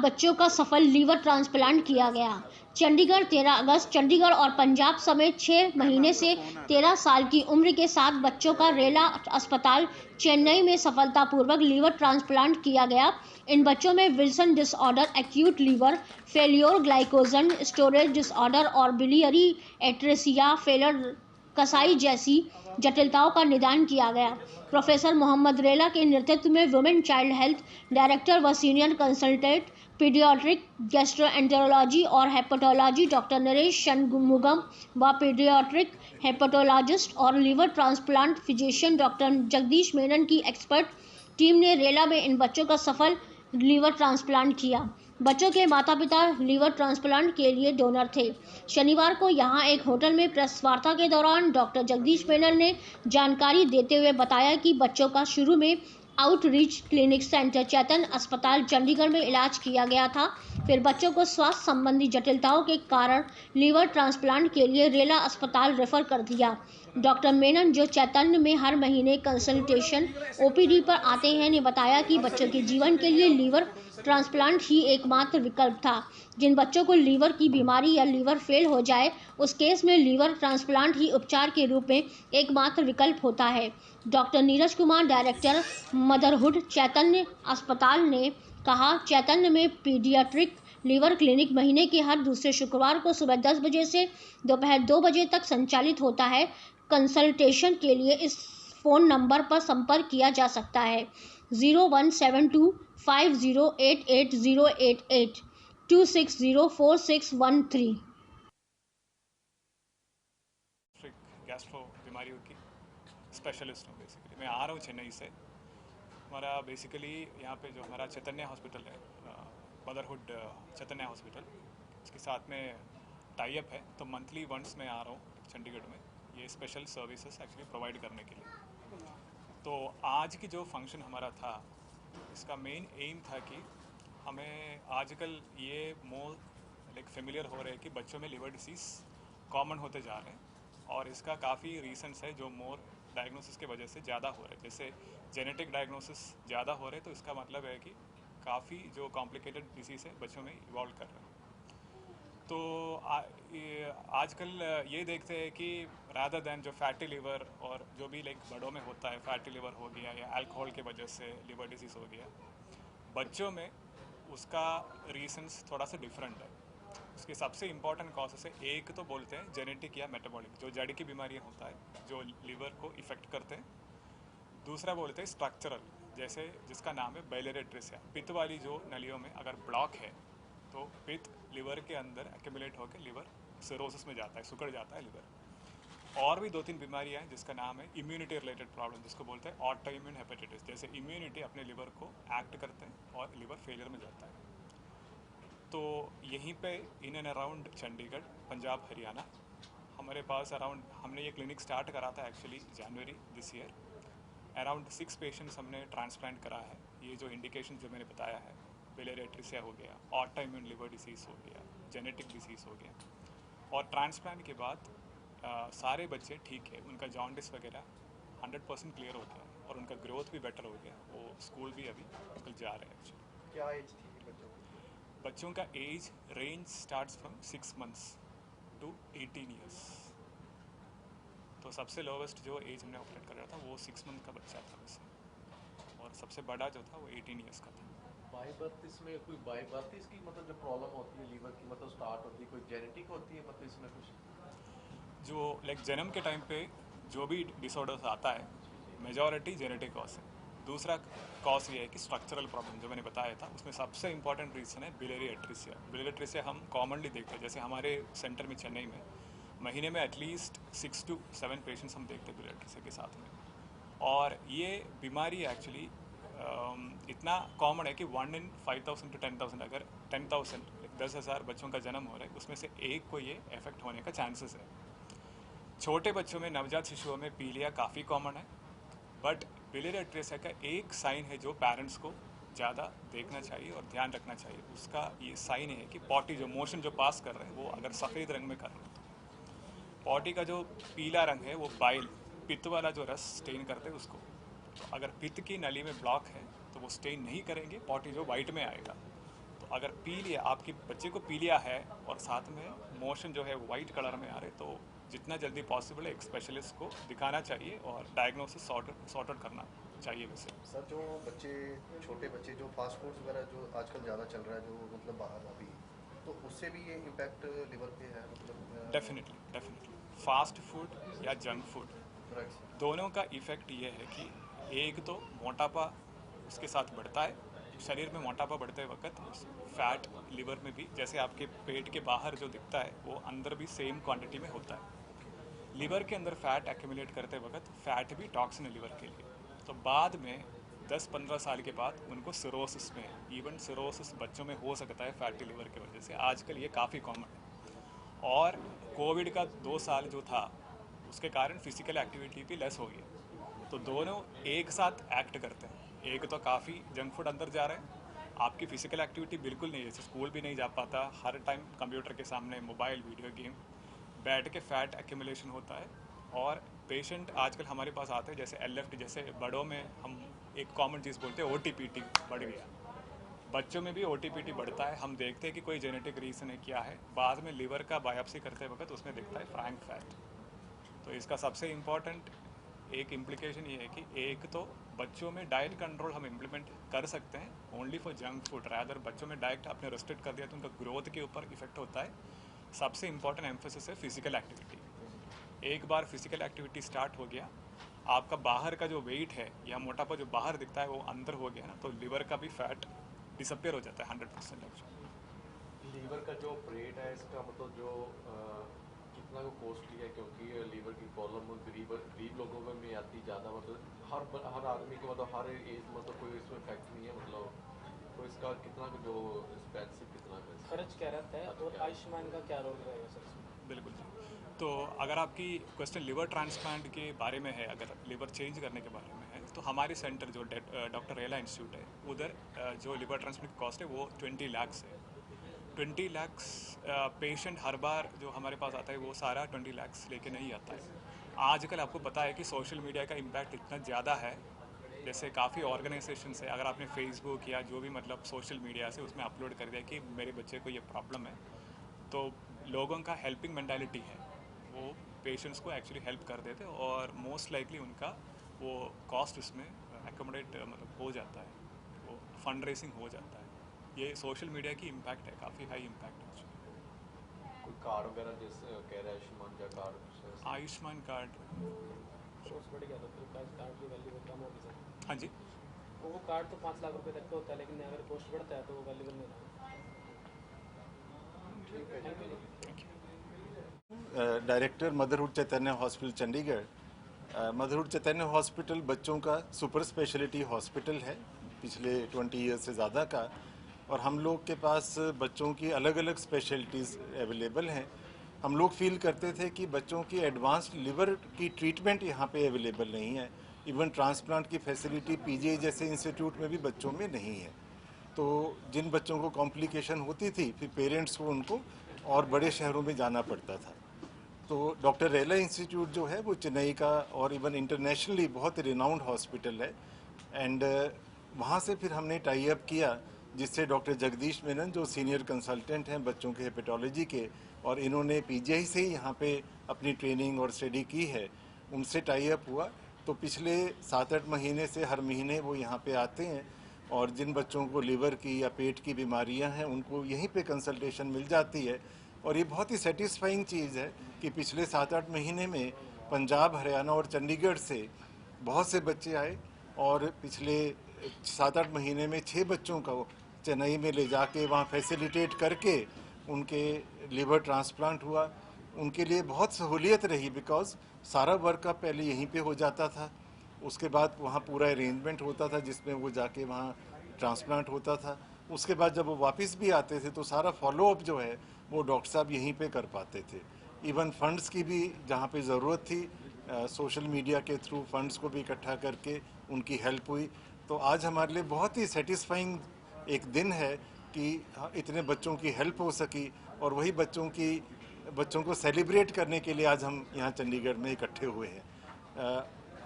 बच्चों का सफल लीवर ट्रांसप्लांट किया गया। चंडीगढ़ 13 अगस्त। चंडीगढ़ और पंजाब समेत 6 महीने से 13 साल की उम्र के 7 बच्चों का रेला अस्पताल चेन्नई में सफलतापूर्वक लीवर ट्रांसप्लांट किया गया। इन बच्चों में Wilson disorder, acute liver failure, glycogen storage disorder और बिलियरी एट्रेसिया फेलर कसाई जैसी जटिलताओं का निदान किया गया। प्रोफेसर मोहम्मद रेला के नेतृत्व में वुमेन चाइल्ड हेल्थ डायरेक्टर व सीनियर कंसल्टेंट पीडियाट्रिक गैस्ट्रोएंटेरोलॉजी और हेपेटोलॉजी डॉक्टर नरेश शनमुगम व पीडियाट्रिक हेपेटोलॉजिस्ट और liver transplant physician doctor Jagdish Menon की एक्सपर्ट टीम ने रेला में इन बच्चों का सफल लीवर ट्रांसप्लांट किया। बच्चों के माता पिता लीवर ट्रांसप्लांट के लिए डोनर थे। शनिवार को यहां एक होटल में प्रेस वार्ता के दौरान डॉक्टर जगदीश मेनन ने जानकारी देते हुए बताया कि बच्चों का शुरू में आउटरीच क्लिनिक सेंटर चैतन्य अस्पताल चंडीगढ़ में इलाज किया गया था। फिर बच्चों को स्वास्थ्य संबंधी जटिलताओं के कारण लीवर ट्रांसप्लांट के लिए रेला अस्पताल रेफर कर दिया। डॉक्टर मेनन, जो चैतन्य में हर महीने कंसल्टेशन ओपीडी पर आते हैं, ने बताया कि बच्चों के जीवन के लिए लीवर ट्रांसप्लांट ही एकमात्र विकल्प था। जिन बच्चों को लीवर की बीमारी या लीवर फेल हो जाए, उस केस में लीवर ट्रांसप्लांट ही उपचार के रूप में एकमात्र विकल्प होता है। Doctor Neeraj Kumar, director Motherhood Chaitanya अस्पताल, ने कहा, चैतन्य में पीडियाट्रिक लीवर क्लिनिक महीने के हर दूसरे शुक्रवार को सुबह 10 बजे से दोपहर 2 बजे तक संचालित होता है। कंसल्टेशन के लिए इस फोन नंबर पर संपर्क किया जा सकता है 0172508808 2604613। गैस्ट्रो बीमारियों की स्पेशलिस्ट हूँ। बेसिकली मैं आ रहा हूँ चेन्नई से। हमारा बेसिकली यहाँ पे जो हमारा चैतन्य हॉस्पिटल है, मदरहुड चैतन्य हॉस्पिटल, इसके साथ में टाई अप है, तो मंथली वंस मैं आ रहा हूँ चंडीगढ़ में ये स्पेशल सर्विसेज एक्चुअली प्रोवाइड करने के लिए। तो आज की जो फंक्शन हमारा था, इसका मेन एम था कि हमें आजकल ये मोर फेमिलियर हो रहे हैं कि बच्चों में लिवर डिसीज़ कॉमन होते जा रहे हैं और इसका काफ़ी रीजंस है जो मोर डायग्नोसिस के वजह से ज़्यादा हो रहे हैं। जैसे जेनेटिक डायग्नोसिस ज़्यादा हो रहे हैं, तो इसका मतलब है कि काफ़ी जो कॉम्प्लिकेटेड डिसीज़ है बच्चों में इवॉल्व कर रहे हैं। तो आजकल ये देखते हैं कि रादर दैन जो फैटी लिवर और जो भी बड़ों में होता है, फैटी लिवर हो गया या अल्कोहल के वजह से लिवर डिसीज़ हो गया, बच्चों में उसका रीजंस थोड़ा सा डिफरेंट है। उसके सबसे इम्पॉर्टेंट कॉजेस है, एक तो बोलते हैं जेनेटिक या मेटाबॉलिक, जो जड़ की बीमारियाँ होता है जो लिवर को इफ़ेक्ट करते हैं। दूसरा बोलते हैं स्ट्रक्चरल, जैसे जिसका नाम है बिलियरी एट्रेसिया, पित्त वाली जो नलियों में अगर ब्लॉक है तो पित्त लिवर के अंदर एक्यूमुलेट होकर लिवर सिरोसिस में जाता है, सुकड़ जाता है लिवर। और भी 2-3 बीमारियाँ हैं जिसका नाम है इम्यूनिटी रिलेटेड प्रॉब्लम, जिसको बोलते हैं ऑटो इम्यून हेपेटाइटिस। जैसे इम्यूनिटी अपने लिवर को एक्ट करते हैं और लिवर फेलियर में जाता है। तो यहीं पे in and around Chandigarh, Punjab, Haryana हमारे पास अराउंड, हमने ये क्लिनिक स्टार्ट करा था actually January this year. Around 6 patients हमने ट्रांसप्लांट करा है। ये जो इंडिकेशन जो मैंने बताया है, बिलियरी एट्रेसिया हो गया, ऑटो इम्यून लिवर डिसीज़ हो गया, जेनेटिक डिसीज़ हो गया, और ट्रांसप्लांट के बाद सारे बच्चे ठीक है, उनका जॉन्डिस वगैरह 100% क्लियर हो गया और उनका ग्रोथ भी बेटर हो गया। वो स्कूल भी अभी कल जा रहे हैं एक्चुअली। क्या एज थी बच्चों का age range starts from 6 months to 18 years. तो सबसे लोवेस्ट जो एज हमने ऑपरेट कर रहा था वो 6 मंथ का बच्चा था वैसे, और सबसे बड़ा जो था वो 18 ईयर्स का था। बाई बर्थ इसमें कोई बाई बर्थ इसकी मतलब जो प्रॉब्लम होती है लीवर की, मतलब स्टार्ट होती है, कोई जेनेटिक होती है, मतलब इसमें कुछ जो जन्म के टाइम पे जो भी डिसऑर्डर्स आता है, मेजॉरिटी जेनेटिक कॉज है। दूसरा कॉज ये है कि स्ट्रक्चरल प्रॉब्लम जो मैंने बताया था, उसमें सबसे इंपॉर्टेंट रीज़न है बिलियरी एट्रेसिया। बिलियरी एट्रेसिया हम कॉमनली देखते हैं, जैसे हमारे सेंटर में चेन्नई में महीने में एटलीस्ट 6 to 7 पेशेंट्स हम देखते हैं बिलियरी एट्रेसिया के साथ में। और ये बीमारी एक्चुअली इतना कॉमन है कि 1 in 5,000 to 10,000, अगर 10,000 बच्चों का जन्म हो रहा है, उसमें से एक को ये इफेक्ट होने का चांसेस है। छोटे बच्चों में, नवजात शिशुओं में पीलिया काफ़ी कॉमन है, बट बिलियरी एट्रेसिया का एक साइन है जो पेरेंट्स को ज़्यादा देखना चाहिए और ध्यान रखना चाहिए। उसका ये साइन है कि पॉटी जो मोशन जो पास कर रहे हैं वो अगर सफ़ेद रंग में कर रहे हैं, तो पॉटी का जो पीला रंग है वो बाइल, पित्त वाला जो रस स्टेन करते हैं उसको। तो अगर पित्त की नली में ब्लॉक है तो वो स्टेन नहीं करेंगे, पॉटी जो वाइट में आएगा। तो अगर पी लिया, आपके बच्चे को पी लिया है और साथ में मोशन जो है वाइट कलर में आ रहे, तो जितना जल्दी पॉसिबल है एक स्पेशलिस्ट को दिखाना चाहिए और डायग्नोसिस सॉर्ट आउट करना चाहिए वैसे। सर जो बच्चे, छोटे बच्चे जो फास्ट फूड्स वगैरह जो आजकल ज़्यादा चल रहा है, जो मतलब बाहर अभी, तो उससे भी ये इम्पैक्ट लिवर पे है मतलब? डेफिनेटली फास्ट फूड या जंक फूड दोनों का इफ़ेक्ट ये है कि एक तो मोटापा उसके साथ बढ़ता है, शरीर में मोटापा बढ़ते वक्त फैट लिवर में भी, जैसे आपके पेट के बाहर जो दिखता है वो अंदर भी सेम क्वांटिटी में होता है। लिवर के अंदर फैट एक्यूमुलेट करते वक्त फैट भी टॉक्सिन है लिवर के लिए, तो बाद में 10-15 साल के बाद उनको सिरोसिस में, इवन सिरोसिस बच्चों में हो सकता है फैटी लिवर की वजह से। आजकल ये काफ़ी कॉमन है। और कोविड का 2 साल जो था उसके कारण फिजिकल एक्टिविटी भी लेस हो गई, तो दोनों एक साथ एक्ट करते हैं। एक तो काफ़ी जंक फूड अंदर जा रहा है, आपकी फिजिकल एक्टिविटी बिल्कुल नहीं है, जैसे स्कूल भी नहीं जा पाता, हर टाइम कंप्यूटर के सामने, मोबाइल, वीडियो गेम, बैठ के फैट एक्यूमुलेशन होता है। और पेशेंट आजकल हमारे पास आते हैं जैसे LFT, जैसे बड़ों में हम एक कॉमन चीज़ बोलते हैं OTPT बढ़ गया, बच्चों में भी OTPT बढ़ता है। हम देखते हैं कि कोई जेनेटिक रीज़न है क्या है, बाद में लिवर का बायोप्सी करते वक्त उसमें दिखता है फ्रैंक फैट। तो इसका सबसे इम्पॉर्टेंट एक इम्प्लीकेशन ये है कि एक तो बच्चों में डाइट कंट्रोल हम इम्प्लीमेंट कर सकते हैं only for junk food, rather बच्चों में डाइट आपने रेस्ट्रिक्ट कर दिया तो उनका ग्रोथ के ऊपर इफेक्ट होता है। सबसे इम्पॉर्टेंट एम्फेसिस है फिजिकल एक्टिविटी। एक बार फिजिकल एक्टिविटी स्टार्ट हो गया, आपका बाहर का जो वेट है या मोटापा जो बाहर दिखता है वो अंदर हो गया ना, तो लिवर का भी फैट डिसअपियर हो जाता है 100%। लीवर का जो ऑपरेट है इसका मतलब जो कितना को कॉस्टली है, क्योंकि लीवर की प्रॉब्लम गरीब लोगों में आती ज़्यादा, मतलब हर आदमी को, मतलब हर एज मतलब कोई इसमें इफेक्ट नहीं है, मतलब तो इसका कितना जो एक्सपेंसिव कितना खर्च क्या रहता है और आयुष्मान का क्या रोल रहेगा सर इसमें? बिल्कुल। तो अगर आपकी क्वेश्चन लिवर ट्रांसप्लांट के बारे में है, अगर लिवर चेंज करने के बारे में है, तो हमारे सेंटर जो डॉक्टर रेला इंस्टीट्यूट है, उधर जो लिवर ट्रांसप्लांट की कॉस्ट है वो 20 लाख है। 20 लाख पेशेंट हर बार जो हमारे पास आता है वो सारा 20 लाख लेके नहीं आता है। आजकल आपको पता है कि सोशल मीडिया का इम्पैक्ट इतना ज़्यादा है, जैसे काफ़ी ऑर्गेनाइजेशन है, अगर आपने फेसबुक या जो भी मतलब सोशल मीडिया से उसमें अपलोड कर दिया कि मेरे बच्चे को ये प्रॉब्लम है, तो लोगों का हेल्पिंग मेंटालिटी है, वो पेशेंट्स को एक्चुअली हेल्प कर देते और मोस्ट लाइकली उनका वो कॉस्ट उसमें एकोमोडेट मतलब हो जाता है, वो फंड रेसिंग हो जाता है। ये सोशल मीडिया की इम्पैक्ट है, काफ़ी हाई इम्पैक्ट है। कोई कार्ड वगैरह जैसे कह रहे हैं आयुष्मान या कार्ड? आयुष्मान कार्ड सोर्स बढ़ गया तो कार्ड की वैल्यू कम होगी सर। हाँ जी, वो कार्ड तो 5 लाख रुपए तक का होता है, लेकिन अगर कॉस्ट बढ़ता है तो वो वैल्यूबल नहीं रहता। Thank you. Director Motherhood Chaitanya hospital Chandigarh. Motherhood Chaitanya hospital बच्चों का सुपर स्पेशलिटी हॉस्पिटल है पिछले 20 ईयर्स से ज़्यादा का, और हम लोग के पास बच्चों की अलग अलग स्पेशलिटीज़ अवेलेबल हैं। हम लोग फील करते थे कि बच्चों की एडवांस्ड लिवर की ट्रीटमेंट यहाँ पे अवेलेबल नहीं है, इवन ट्रांसप्लांट की फैसिलिटी PGI जैसे इंस्टीट्यूट में भी बच्चों में नहीं है। तो जिन बच्चों को कॉम्प्लिकेशन होती थी फिर पेरेंट्स को उनको और बड़े शहरों में जाना पड़ता था। तो डॉक्टर रेला इंस्टीट्यूट जो है वो चेन्नई का और इवन इंटरनेशनली बहुत रिनाउंड हॉस्पिटल है, एंड वहाँ से फिर हमने टाई अप किया, जिससे डॉक्टर जगदीश मेनन जो सीनियर कंसल्टेंट हैं बच्चों के हेपेटोलॉजी के, और इन्होंने PGI से ही यहाँ पे अपनी ट्रेनिंग और स्टडी की है, उनसे टाई अप हुआ। तो पिछले 7-8 महीने से हर महीने वो यहाँ पे आते हैं, और जिन बच्चों को लिवर की या पेट की बीमारियां हैं उनको यहीं पे कंसल्टेशन मिल जाती है। और ये बहुत ही सेटिस्फाइंग चीज़ है कि पिछले 7-8 महीने में पंजाब, हरियाणा और चंडीगढ़ से बहुत से बच्चे आए, और पिछले 7-8 महीने में 6 बच्चों को चेन्नई में ले जाके वहाँ फैसिलिटेट करके उनके लिवर ट्रांसप्लांट हुआ। उनके लिए बहुत सहूलियत रही, बिकॉज सारा वर्क का पहले यहीं पे हो जाता था, उसके बाद वहाँ पूरा अरेंजमेंट होता था जिसमें वो जाके वहाँ ट्रांसप्लांट होता था। उसके बाद जब वो वापस भी आते थे तो सारा फॉलोअप जो है वो डॉक्टर साहब यहीं पे कर पाते थे। इवन फंड्स की भी जहाँ पे ज़रूरत थी, सोशल मीडिया के थ्रू फंड्स को भी इकट्ठा करके उनकी हेल्प हुई। तो आज हमारे लिए बहुत ही सेटिस्फाइंग एक दिन है कि इतने बच्चों की हेल्प हो सकी, और वही बच्चों को सेलिब्रेट करने के लिए आज हम यहाँ चंडीगढ़ में इकट्ठे हुए हैं।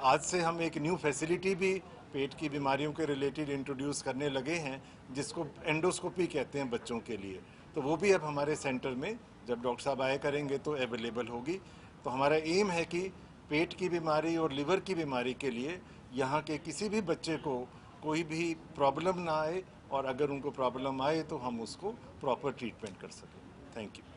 आज से हम एक न्यू फैसिलिटी भी पेट की बीमारियों के रिलेटेड इंट्रोड्यूस करने लगे हैं, जिसको एंडोस्कोपी कहते हैं बच्चों के लिए। तो वो भी अब हमारे सेंटर में जब डॉक्टर साहब आए करेंगे तो अवेलेबल होगी। तो हमारा एम है कि पेट की बीमारी और लिवर की बीमारी के लिए यहाँ के किसी भी बच्चे को कोई भी प्रॉब्लम ना आए, और अगर उनको प्रॉब्लम आए तो हम उसको प्रॉपर ट्रीटमेंट कर सकें। Thank you.